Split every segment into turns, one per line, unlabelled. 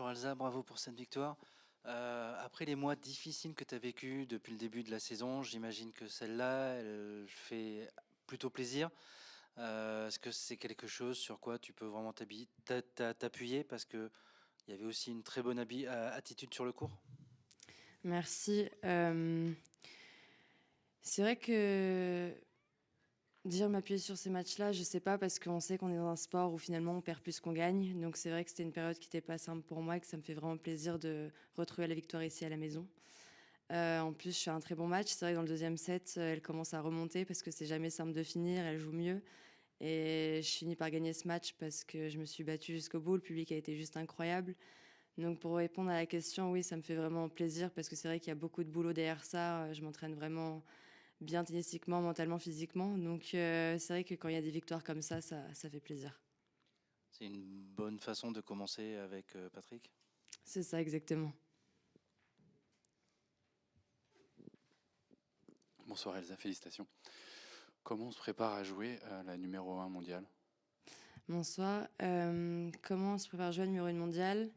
Bonsoir Elsa, bravo pour cette victoire. Après les mois difficiles que tu as vécu depuis le début de la saison, j'imagine que celle-là, elle fait plutôt plaisir. Est-ce que c'est quelque chose sur quoi tu peux vraiment t'appuyer parce que il y avait aussi une très bonne attitude sur le court?
Merci. C'est vrai que dire m'appuyer sur ces matchs-là, je sais pas parce qu'on sait qu'on est dans un sport où finalement on perd plus qu'on gagne. Donc c'est vrai que c'était une période qui était pas simple pour moi et que ça me fait vraiment plaisir de retrouver la victoire ici à la maison. En plus, je fais un très bon match. C'est vrai que dans le deuxième set, elle commence à remonter parce que c'est jamais simple de finir. Elle joue mieux. Et je finis par gagner ce match parce que je me suis battue jusqu'au bout. Le public a été juste incroyable. Donc pour répondre à la question, oui, ça me fait vraiment plaisir parce que c'est vrai qu'il y a beaucoup de boulot derrière ça. Je m'entraîne vraiment bien tennistiquement, mentalement, physiquement. Donc c'est vrai que quand il y a des victoires comme ça fait plaisir.
C'est une bonne façon de commencer avec Patrick.
C'est ça exactement.
Bonsoir Elsa, félicitations. Comment on se prépare à jouer à la numéro 1 mondiale?
Bonsoir. Comment on se prépare à jouer à numéro 1 mondial?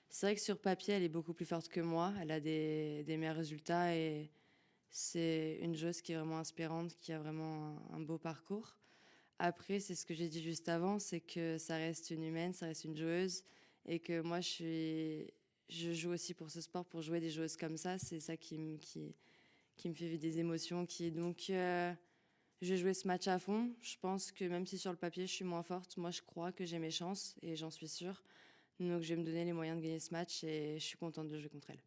C'est vrai que sur papier, elle est beaucoup plus forte que moi. Elle a des meilleurs résultats et c'est une joueuse qui est vraiment inspirante, qui a vraiment un beau parcours. Après, c'est ce que j'ai dit juste avant, c'est que ça reste une humaine, ça reste une joueuse et que moi, je joue aussi pour ce sport, pour jouer des joueuses comme ça. C'est ça qui me fait vivre des émotions, je vais jouer ce match à fond. Je pense que même si sur le papier, je suis moins forte, moi, je crois que j'ai mes chances et j'en suis sûre. Donc, je vais me donner les moyens de gagner ce match et je suis contente de jouer contre elle.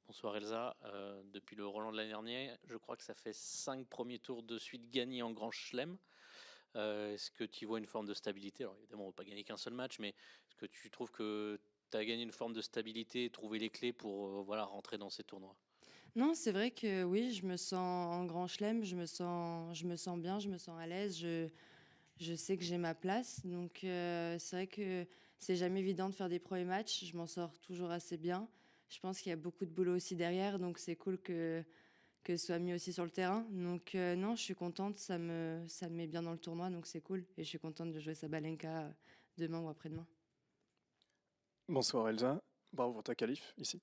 Bonsoir Elsa. Depuis le Roland de l'année dernière, je crois que ça fait 5 premiers tours de suite gagnés en Grand Chelem. Est-ce que tu vois une forme de stabilité? Alors évidemment, on ne va pas gagner qu'un seul match, mais est-ce que tu trouves que tu as gagné une forme de stabilité et trouvé les clés pour voilà, rentrer dans ces tournois?
Non, c'est vrai que oui, je me sens en grand chelem, je me sens bien, je me sens à l'aise, je sais que j'ai ma place. Donc c'est vrai que c'est jamais évident de faire des premiers matchs, je m'en sors toujours assez bien. Je pense qu'il y a beaucoup de boulot aussi derrière, donc c'est cool que ce soit mis aussi sur le terrain. Donc non, je suis contente, ça me met bien dans le tournoi, donc c'est cool. Et je suis contente de jouer Sabalenka demain ou après-demain.
Bonsoir Elsa, bravo pour ta qualif ici.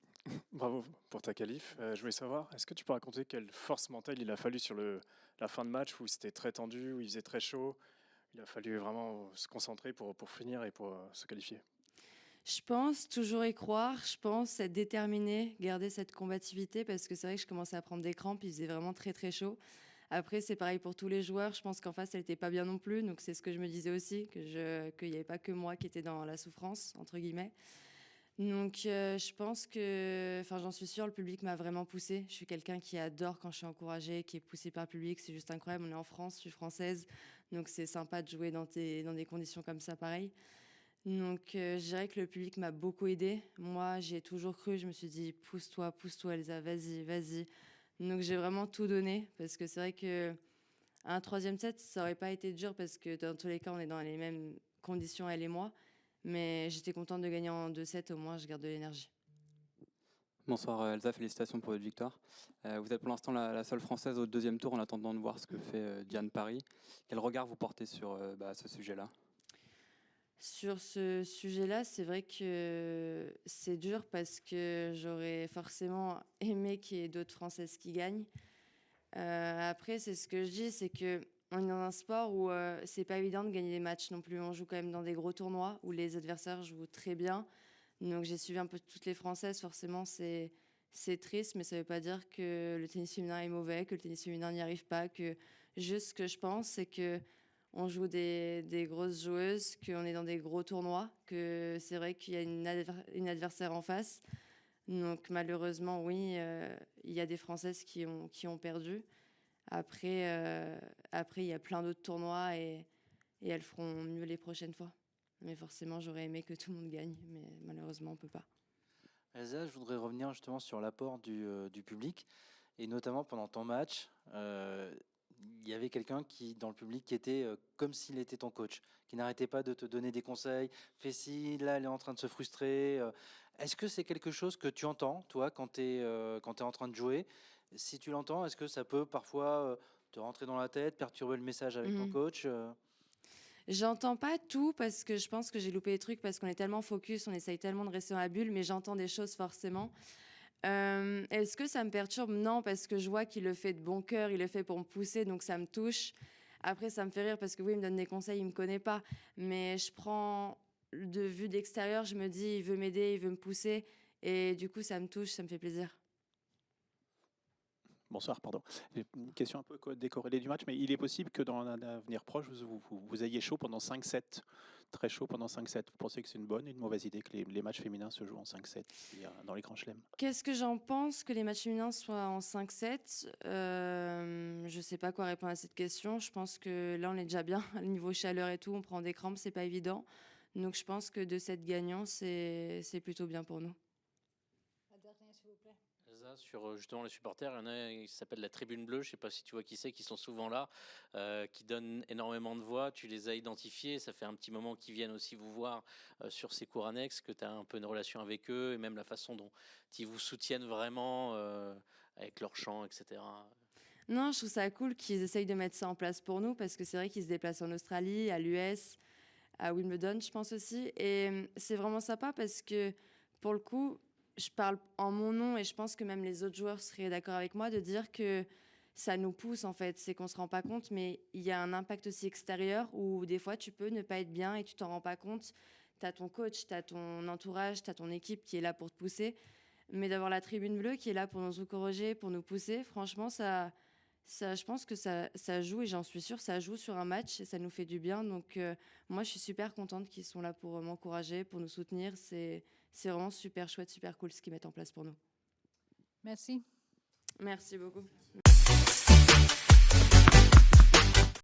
Bravo pour ta qualif. Je voulais savoir, est-ce que tu peux raconter quelle force mentale il a fallu sur la fin de match où c'était très tendu, où il faisait très chaud. Il a fallu vraiment se concentrer pour finir et pour se qualifier.
Je pense toujours y croire, je pense être déterminée, garder cette combativité parce que c'est vrai que je commençais à prendre des crampes, il faisait vraiment très très chaud. Après, c'est pareil pour tous les joueurs, je pense qu'en face, elle était pas bien non plus, donc c'est ce que je me disais aussi, qu'il n'y avait pas que moi qui était dans la souffrance, entre guillemets. Donc je pense que, enfin j'en suis sûre, le public m'a vraiment poussée. Je suis quelqu'un qui adore quand je suis encouragée, qui est poussée par le public, c'est juste incroyable. On est en France, je suis française, donc c'est sympa de jouer dans des conditions comme ça, pareil. Donc, je dirais que le public m'a beaucoup aidée. Moi, j'y ai toujours cru. Je me suis dit: pousse-toi, Elsa, vas-y, vas-y». Donc, j'ai vraiment tout donné parce que c'est vrai que un troisième set, ça aurait pas été dur parce que dans tous les cas, on est dans les mêmes conditions, elle et moi. Mais j'étais contente de gagner en 2 sets, au moins, je garde de l'énergie.
Bonsoir Elsa, félicitations pour votre victoire. Vous êtes pour l'instant la seule Française au deuxième tour en attendant de voir ce que fait Diane Paris. Quel regard vous portez sur ce sujet-là?
Sur ce sujet-là, c'est vrai que c'est dur parce que j'aurais forcément aimé qu'il y ait d'autres Françaises qui gagnent. Après, c'est ce que je dis, c'est qu'on est dans un sport où c'est pas évident de gagner des matchs non plus. On joue quand même dans des gros tournois où les adversaires jouent très bien. Donc j'ai suivi un peu toutes les Françaises. Forcément, c'est triste, mais ça veut pas dire que le tennis féminin est mauvais, que le tennis féminin n'y arrive pas. Que juste ce que je pense, c'est que on joue des grosses joueuses, qu'on est dans des gros tournois, que c'est vrai qu'il y a une adversaire en face. Donc malheureusement, oui, il y a des Françaises qui ont perdu. Après, il y a plein d'autres tournois et elles feront mieux les prochaines fois. Mais forcément, j'aurais aimé que tout le monde gagne, mais malheureusement, on peut pas.
Elsa, je voudrais revenir justement sur l'apport du public et notamment pendant ton match. Il y avait quelqu'un qui, dans le public, qui était comme s'il était ton coach, qui n'arrêtait pas de te donner des conseils. Fais ci, là, elle est en train de se frustrer. Est-ce que c'est quelque chose que tu entends, toi, quand t'es en train de jouer? Si tu l'entends, est-ce que ça peut parfois te rentrer dans la tête, perturber le message avec ton
Mhm.
coach?
J'entends pas tout parce que je pense que j'ai loupé des trucs parce qu'on est tellement focus, on essaye tellement de rester dans la bulle, mais j'entends des choses forcément. Est-ce que ça me perturbe? Non, parce que je vois qu'il le fait de bon cœur, il le fait pour me pousser, donc ça me touche. Après, ça me fait rire parce que oui, il me donne des conseils, il me connaît pas, mais je prends de vue d'extérieur, je me dis, il veut m'aider, il veut me pousser, et du coup, ça me touche, ça me fait plaisir.
Bonsoir, pardon. J'ai une question un peu décorrélée du match, mais il est possible que dans un avenir proche, vous ayez chaud pendant 5-7, très chaud pendant 5-7. Vous pensez que c'est une bonne ou une mauvaise idée que les matchs féminins se jouent en 5-7 dans les grands chelems?
Qu'est-ce que j'en pense que les matchs féminins soient en 5-7? Je sais pas quoi répondre à cette question. Je pense que là, on est déjà bien. Niveau chaleur et tout, on prend des crampes, c'est pas évident. Donc, je pense que de 7 gagnants, c'est plutôt bien pour nous.
Elsa, sur justement les supporters, il y en a qui s'appelle la Tribune Bleue, je ne sais pas si tu vois qui c'est, qui sont souvent là, qui donnent énormément de voix, tu les as identifiés, ça fait un petit moment qu'ils viennent aussi vous voir sur ces cours annexes, que tu as un peu une relation avec eux, et même la façon dont ils vous soutiennent vraiment avec leur chant, etc.
Non, je trouve ça cool qu'ils essayent de mettre ça en place pour nous parce que c'est vrai qu'ils se déplacent en Australie, à l'US, à Wimbledon, je pense aussi. Et c'est vraiment sympa parce que pour le coup, je parle en mon nom et je pense que même les autres joueurs seraient d'accord avec moi de dire que ça nous pousse en fait. C'est qu'on se rend pas compte, mais il y a un impact aussi extérieur où des fois tu peux ne pas être bien et tu t'en rends pas compte. Tu as ton coach, tu as ton entourage, tu as ton équipe qui est là pour te pousser. Mais d'avoir la tribune bleue qui est là pour nous encourager, pour nous pousser, franchement, je pense que ça joue et j'en suis sûre, ça joue sur un match et ça nous fait du bien. Donc moi, je suis super contente qu'ils sont là pour m'encourager, pour nous soutenir. C'est vraiment super chouette, super cool ce qu'ils mettent en place pour nous.
Merci.
Merci beaucoup.